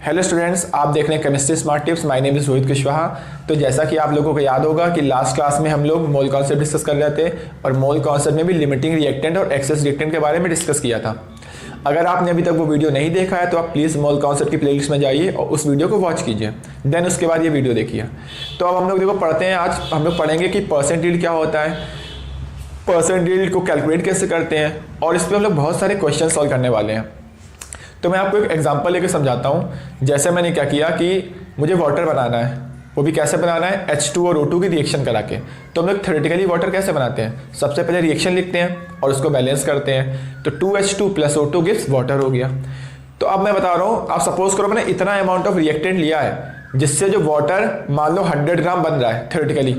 Hello students, आप देख रहे हैं chemistry smart tips. My name is Rohit Kushwaha. तो जैसा कि आप लोगों को याद होगा कि लास्ट क्लास में हम लोग मोल कॉन्सेप्ट डिस्कस कर रहे थे और मोल कॉन्सेप्ट में भी लिमिटिंग रिएक्टेंट और एक्सेस रिएक्टेंट के बारे में डिस्कस किया था। अगर आपने अभी तक वो वीडियो नहीं देखा है तो आप प्लीज़ मोल कॉन्सेप्ट की प्लेलिस्ट में जाइए और उस वीडियो को वॉच कीजिए, देन उसके बाद ये वीडियो देखिए। तो अब हम लोग देखो पढ़ते हैं। आज हम लोग पढ़ेंगे कि परसेंट यील्ड क्या होता है, परसेंट यील्ड को कैलकुलेट कैसे करते हैं, और इस पर हम लोग बहुत सारे क्वेश्चन सॉल्व करने वाले हैं। तो मैं आपको एक एग्जांपल लेके समझाता हूँ। जैसे मैंने क्या किया कि मुझे वाटर बनाना है, वो भी कैसे बनाना है, H2 और O2 की रिएक्शन करा के। तो हम लोग थ्योरेटिकली वाटर कैसे बनाते हैं, सबसे पहले रिएक्शन लिखते हैं और उसको बैलेंस करते हैं। तो 2H2 + O2 गिव्स वाटर हो गया। तो अब मैं बता रहा हूँ, आप सपोज करो मैंने इतना अमाउंट ऑफ रिएक्टेंट लिया है जिससे जो वाटर मान लो 100 ग्राम बन रहा है थ्योरेटिकली,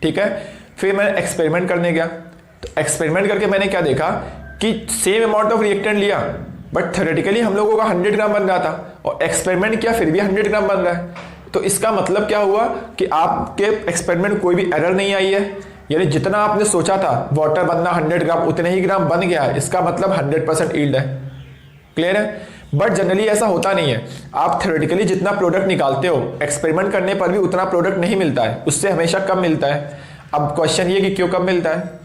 ठीक है। फिर मैं एक्सपेरिमेंट करने गया, तो एक्सपेरिमेंट करके मैंने क्या देखा कि सेम अमाउंट ऑफ रिएक्टेंट लिया बट थ्योरेटिकली हम लोगों का 100 ग्राम बन रहा था, और एक्सपेरिमेंट किया फिर भी 100 ग्राम बन रहा है। तो इसका मतलब क्या हुआ कि आपके एक्सपेरिमेंट में कोई भी एरर नहीं आई है, यानी जितना आपने सोचा था वाटर बनना 100 ग्राम उतने ही ग्राम बन गया है। इसका मतलब 100% यील्ड है। क्लियर है। बट जनरली ऐसा होता नहीं है। आप थ्योरेटिकली जितना प्रोडक्ट निकालते हो एक्सपेरिमेंट करने पर भी उतना प्रोडक्ट नहीं मिलता है, उससे हमेशा कम मिलता है। अब क्वेश्चन ये कि क्यों कम मिलता है,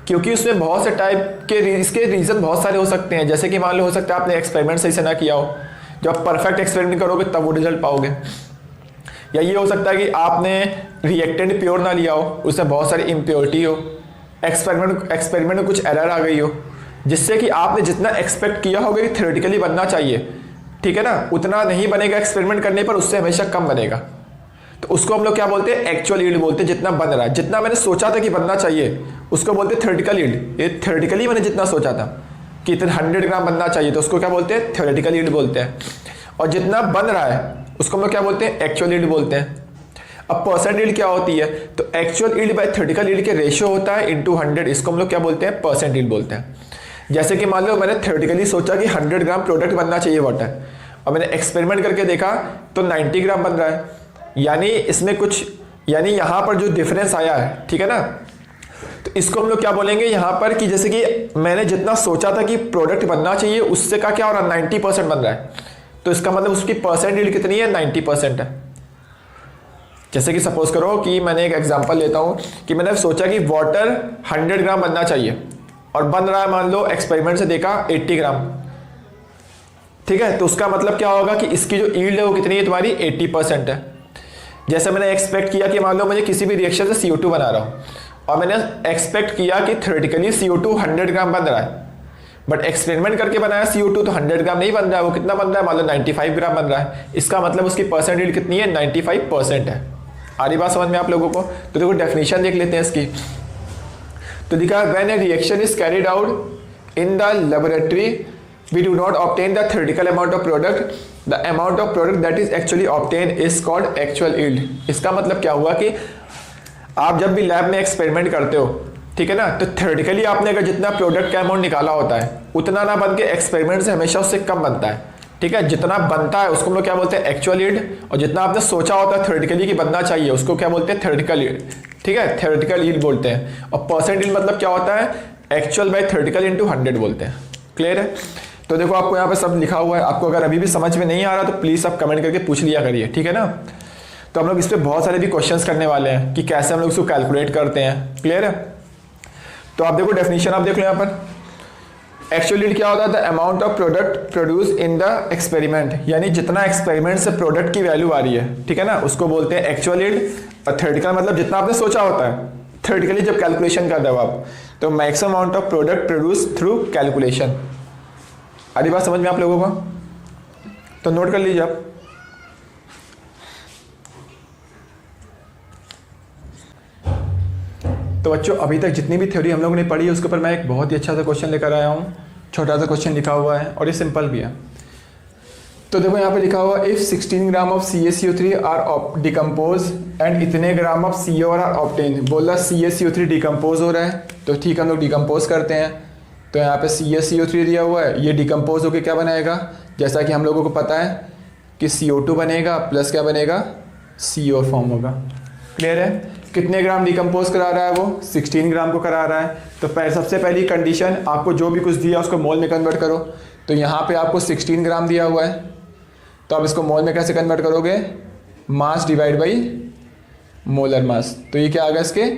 क्योंकि उसमें बहुत से टाइप के इसके रीज़न बहुत सारे हो सकते हैं। जैसे कि मान लो हो सकता है आपने एक्सपेरिमेंट सही से ना किया हो, जब आप परफेक्ट एक्सपेरिमेंट करोगे तब वो रिजल्ट पाओगे। या ये हो सकता है कि आपने रिएक्टेंट प्योर ना लिया हो, उसमें बहुत सारी इम्प्योरिटी हो, एक्सपेरिमेंट में कुछ एरर आ गई हो, जिससे कि आपने जितना एक्सपेक्ट किया होगा कि थ्योरेटिकली बनना चाहिए, ठीक है ना, उतना नहीं बनेगा एक्सपेरिमेंट करने पर, उससे हमेशा कम बनेगा। तो उसको हम लोग क्या बोलते हैं, एक्चुअल यील्ड बोलते हैं। जितना बन रहा है, जितना मैंने सोचा था कि बनना चाहिए, उसको बोलते हैं थ्योरेटिकल यील्ड। ये थ्योरेटिकली मैंने जितना सोचा था कि इतना 100 ग्राम बनना चाहिए, तो उसको क्या बोलते हैं, थ्योरेटिकल यील्ड बोलते हैं। और जितना बन रहा है उसको हम लोग क्या बोलते हैं, एक्चुअल यील्ड बोलते हैं। अब परसेंट यील्ड क्या होती है, तो actual yield by theoretical yield के रेशियो होता है इनटू 100, इसको हम लोग क्या बोलते हैं, परसेंट यील्ड बोलते हैं। जैसे कि मान लो मैंने थ्योरेटिकली सोचा कि 100 ग्राम प्रोडक्ट बनना चाहिए वाटर, और मैंने एक्सपेरिमेंट करके देखा तो 90 ग्राम बन रहा है। यानी इसमें कुछ, यानी यहाँ पर जो डिफरेंस आया है, ठीक है ना, तो इसको हम लोग क्या बोलेंगे यहाँ पर कि जैसे कि मैंने जितना सोचा था कि प्रोडक्ट बनना चाहिए उससे का क्या हो रहा है, 90% बन रहा है। तो इसका मतलब उसकी परसेंट यील्ड कितनी है, 90% है। जैसे कि सपोज करो कि मैंने एक एग्जांपल लेता हूँ कि मैंने सोचा कि वाटर 100 ग्राम बनना चाहिए और बन रहा है मान लो एक्सपेरिमेंट से देखा 80 ग्राम, ठीक है। तो उसका मतलब क्या होगा कि इसकी जो यील्ड है वो कितनी है, तुम्हारी 80% है। जैसे मैंने एक्सपेक्ट किया कि मान लो मुझे किसी भी रिएक्शन से CO2 बना रहा हूँ और मैंने एक्सपेक्ट किया कि थ्योरेटिकली CO2 100 ग्राम बन रहा है, बट एक्सपेरिमेंट करके बनाया CO2 तो 100 ग्राम नहीं बन रहा है, वो कितना बन रहा है, मान लो 95 ग्राम बन रहा है। इसका मतलब उसकी परसेंट यील्ड कितनी है, 95% है। आ रही बात समझ में आप लोगों को। तो देखो डेफिनेशन देख लेते हैं इसकी। तो लिखा है when A reaction is carried out in the laboratory we do not obtain the theoretical amount of product, the amount of product that is actually obtained is called actual yield। इसका मतलब क्या हुआ कि आप जब भी लैब में experiment करते हो, ठीक है ना, तो थ्योरेटिकली आपने अगर जितना प्रोडक्ट का अमाउंट निकाला होता है उतना ना बन के एक्सपेरिमेंट से हमेशा उससे कम बनता है, ठीक है। जितना बनता है उसको हम लोग क्या बोलते हैं, एक्चुअल यील्ड, और जितना आपने सोचा होता है थ्योरेटिकली कि बनना चाहिए उसको क्या बोलते हैं, थ्योरेटिकल यील्ड, ठीक है, थ्योरेटिकल यील्ड बोलते हैं। और परसेंट यील्ड मतलब क्या होता है, एक्चुअल बाय थ्योरेटिकल इंटू 100 बोलते हैं। क्लियर है। तो देखो आपको यहाँ पे सब लिखा हुआ है, आपको अगर अभी भी समझ में नहीं आ रहा तो प्लीज़ आप कमेंट करके पूछ लिया करिए, ठीक है ना। तो हम लोग इस पर बहुत सारे भी क्वेश्चंस करने वाले हैं कि कैसे हम लोग इसको कैलकुलेट करते हैं। क्लियर है। तो आप देखो डेफिनेशन आप देख लो यहाँ पर। एक्चुअल यील्ड क्या होता है, the amount of product produce in the experiment, यानी जितना एक्सपेरिमेंट से प्रोडक्ट की वैल्यू आ रही है, ठीक है ना, उसको बोलते हैं एक्चुअल यील्ड। और थ्योरेटिकल मतलब जितना आपने सोचा होता है थ्योरेटिकली जब कैलकुलेशन कर रहे हो आप, तो maximum amount of product produce through calculation. आधी बात समझ में आप लोगों को, तो नोट कर लीजिए आप। तो बच्चों अभी तक जितनी भी थ्योरी हम लोगों ने पढ़ी है उसके ऊपर मैं एक बहुत ही अच्छा सा क्वेश्चन लेकर आया हूँ। छोटा सा क्वेश्चन लिखा हुआ है और ये सिंपल भी है। तो देखो यहाँ पे लिखा हुआ if 16 gram of CaCO3 are decompose and इतने gram of CO are obtain. बोला CaCO3 डिकम्पोज हो रहा है, तो ठीक है हम लोग डिकम्पोज करते हैं। तो यहाँ पे CaCO3 दिया हुआ है, ये डिकम्पोज होकर क्या बनाएगा, जैसा कि हम लोगों को पता है कि CO2 बनेगा प्लस क्या बनेगा, CO फॉर्म होगा। क्लियर है। कितने ग्राम डिकम्पोज करा रहा है वो, 16 ग्राम को करा रहा है। तो सबसे पहली कंडीशन, आपको जो भी कुछ दिया उसको मोल में कन्वर्ट करो। तो यहाँ पे आपको 16 ग्राम दिया हुआ है, तो आप इसको मोल में कैसे कन्वर्ट करोगे, mass divide by molar mass, तो ये क्या आ गया, इसके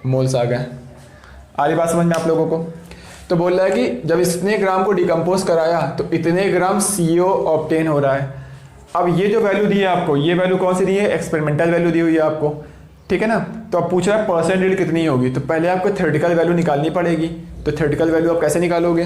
मोल्स आ गए। आ रही बात समझ में आप लोगों को। तो बोल रहा है कि जब इतने ग्राम को डिकम्पोज कराया तो इतने ग्राम CO ऑब्टेन हो रहा है। अब ये जो वैल्यू दी है आपको, ये वैल्यू कौन सी दी है, एक्सपेरिमेंटल वैल्यू दी हुई है आपको, ठीक है ना। तो अब पूछ रहा है परसेंट यील्ड कितनी होगी, तो पहले आपको थ्योरेटिकल वैल्यू निकालनी पड़ेगी। तो थ्योरेटिकल वैल्यू आप कैसे निकालोगे,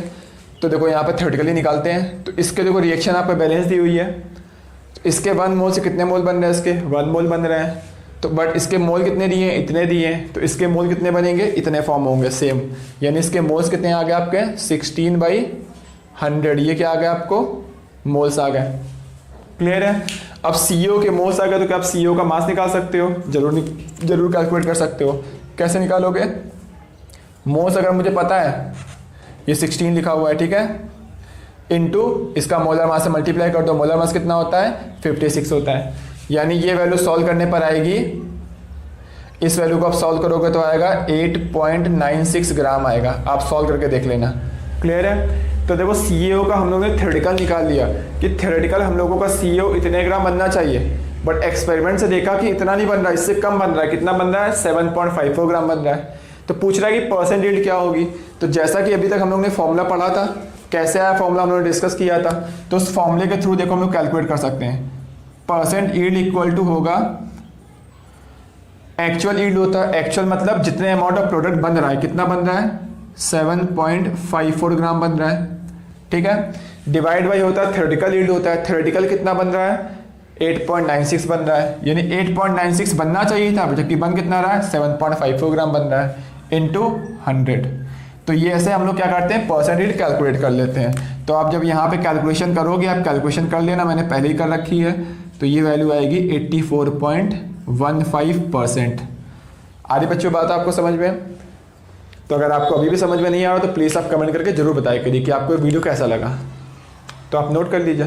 तो देखो यहाँ पर थ्योरेटिकली निकालते हैं। तो इसके देखो रिएक्शन आपको बैलेंस दी हुई है, तो इसके 1 मोल से कितने मोल बन रहे हैं, इसके 1 मोल बन रहे हैं। तो बट इसके मोल कितने दिए हैं, इतने दिए हैं, तो इसके मोल कितने बनेंगे, इतने फॉर्म होंगे सेम, यानी इसके मोल्स कितने आ गए आपके 16/100, ये क्या आ गया आपको मोल्स आ गए। क्लियर है। अब CO के मोल्स आ गए तो क्या आप CO का मास निकाल सकते हो, जरूर कैलकुलेट कर सकते हो। कैसे निकालोगे, मोल्स अगर मुझे पता है ये 16 लिखा हुआ है, ठीक है, इनटू इसका मोलर मास से मल्टीप्लाई कर दो, मोलर मास कितना होता है 56 होता है, यानी ये वैल्यू सॉल्व करने पर आएगी, इस वैल्यू को आप सॉल्व करोगे तो आएगा 8.96 ग्राम आएगा। आप सॉल्व करके देख लेना। क्लियर है। तो देखो CO का हम लोगों ने थ्योरेटिकल निकाल लिया कि थ्योरेटिकल हम लोगों का CO इतने ग्राम बनना चाहिए, बट एक्सपेरिमेंट से देखा कि इतना नहीं बन रहा, इससे कम बन रहा है। कितना बन रहा है 7.54 ग्राम बन रहा है। तो पूछ रहा है कि परसेंट यील्ड क्या होगी। तो जैसा कि अभी तक हम लोग ने फॉर्मूला पढ़ा था, कैसे आया फॉर्मूला हम लोगों ने डिस्कस किया था, तो उस फॉर्मूले के थ्रू देखो हम लोग कैलकुलेट कर सकते हैं। परसेंट यील्ड इक्वल टू होगा एक्चुअल यील्ड होता है, एक्चुअल मतलब जितने अमाउंट ऑफ प्रोडक्ट बन रहा है, कितना बन रहा है 7.54 ग्राम बन रहा है, ठीक है, डिवाइड बाई होता है थ्योरेटिकल यील्ड होता है, थ्योरेटिकल कितना बन रहा है 8.96 बन रहा है, यानी 8.96 बनना चाहिए था, जबकि बन कितना रहा है 7.54 ग्राम बन रहा है इनटू 100। तो ये ऐसे हम लोग क्या करते हैं, परसेंट यील्ड कैलकुलेट कर लेते हैं। तो आप जब यहाँ पे कैलकुलेशन करोगे, आप कैलकुलेशन कर लेना, मैंने पहले ही कर रखी है, तो ये वैल्यू आएगी 84.15%। आ रही बच्चों बात आपको समझ में। तो अगर आपको अभी भी समझ में नहीं आ रहा तो प्लीज़ आप कमेंट करके जरूर बताया करिए कि आपको वीडियो कैसा लगा। तो आप नोट कर लीजिए।